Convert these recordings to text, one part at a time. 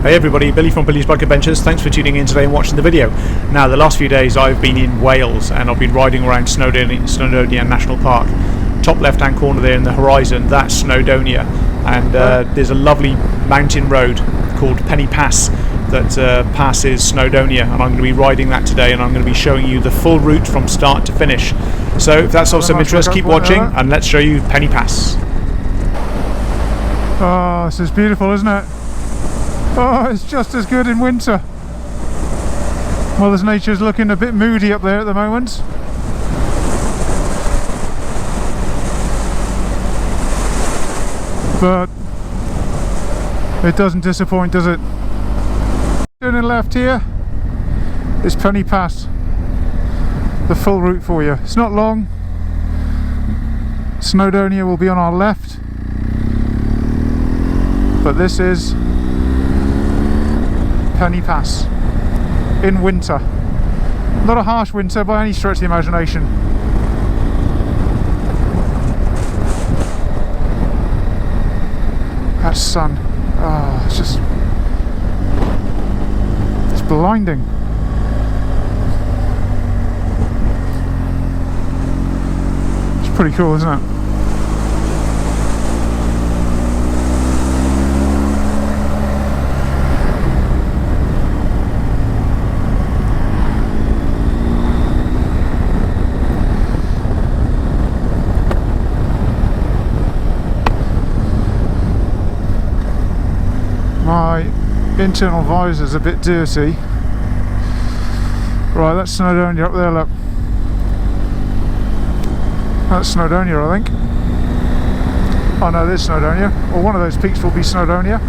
Hey everybody, Billy from Billy's Bike Adventures. Thanks for tuning in today and watching the video. Now, the last few days I've been in Wales and I've been riding around Snowdonia National Park. Top left hand corner there in the horizon, that's Snowdonia, and there's a lovely mountain road called Penny Pass that passes Snowdonia, and I'm going to be riding that today, and I'm going to be showing you the full route from start to finish. So if that's of some interest, keep watching and let's show you Penny Pass. Oh, this is beautiful, isn't it? Oh, it's just as good in winter. Mother Nature's looking a bit moody up there at the moment. But it doesn't disappoint, does it? Turning left here is Penny Pass. The full route for you. It's not long. Snowdonia will be on our left. But this is Penny Pass in winter. Not a harsh winter by any stretch of the imagination. That sun, oh, it's blinding. It's pretty cool, isn't it? My internal visor's a bit dirty. Right, that's Snowdonia up there, look. That's Snowdonia, I think. Oh no, there's Snowdonia. Or one of those peaks will be Snowdonia.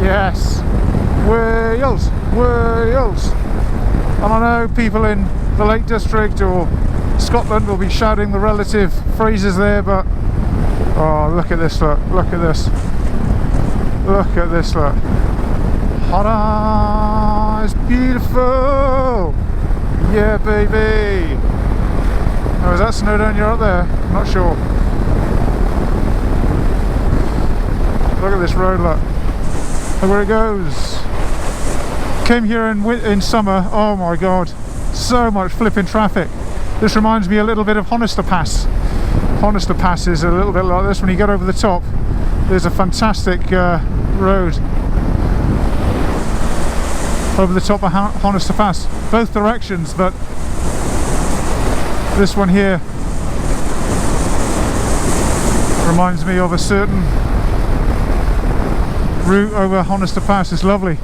Yes, Wales, Wales. And I know people in the Lake District or Scotland will be shouting the relative phrases there, but oh, look at this, look at this, look at this, look. Ta-da! It's beautiful. Yeah, baby. Oh, is that Snowdonia up there? I'm not sure. Look at this road, look. Look where it goes. Came here in summer. Oh my god, so much flipping traffic. This reminds me a little bit of Honister Pass. Honister Pass is a little bit like this. When you get over the top, there's a fantastic road over the top of Honister Pass, both directions, but this one here reminds me of a certain route over Honister Pass. Is lovely.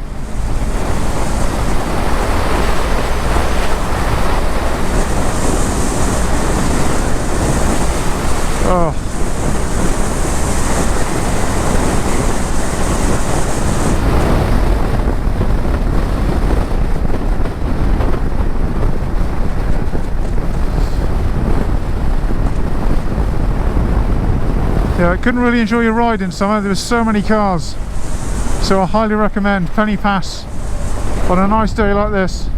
Oh. Yeah, I couldn't really enjoy your ride in summer. There were so many cars. So I highly recommend Penny Pass on a nice day like this,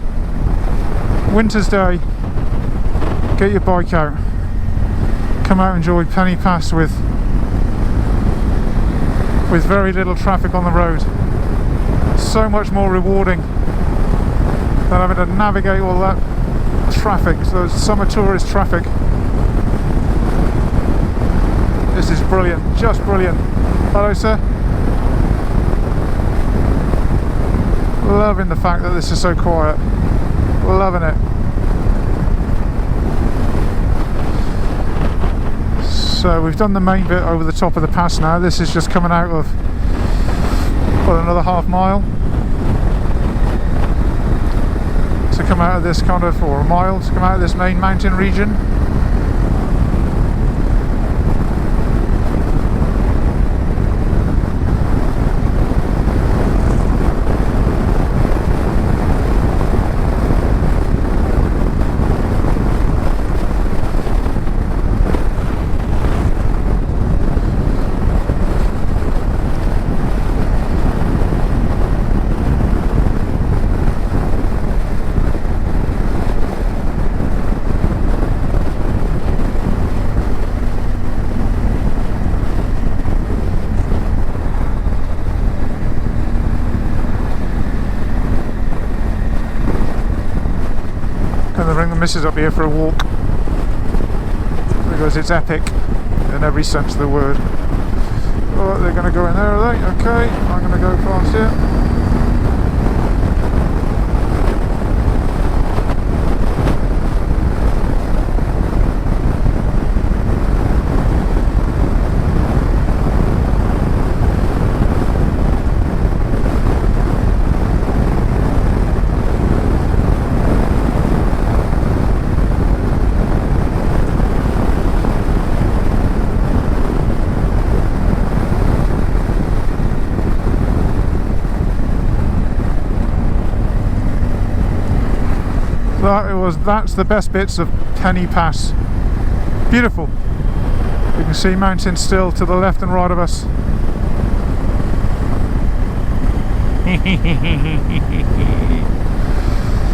winter's day. Get your bike out, come out and enjoy Penny Pass with very little traffic on the road. So much more rewarding than having to navigate all that traffic, so summer tourist traffic. This is brilliant, just brilliant. Hello, sir. Loving the fact that this is so quiet. Loving it. So we've done the main bit over the top of the pass now. This is just coming out of, well, another half mile. To come out of this kind of, or a mile, to come out of this main mountain region. missus up here for a walk because it's epic in every sense of the word. Oh, they're going to go in there, are they? Okay, I'm going to go past here. That's the best bits of Penny Pass. Beautiful. You can see mountains still to the left and right of us.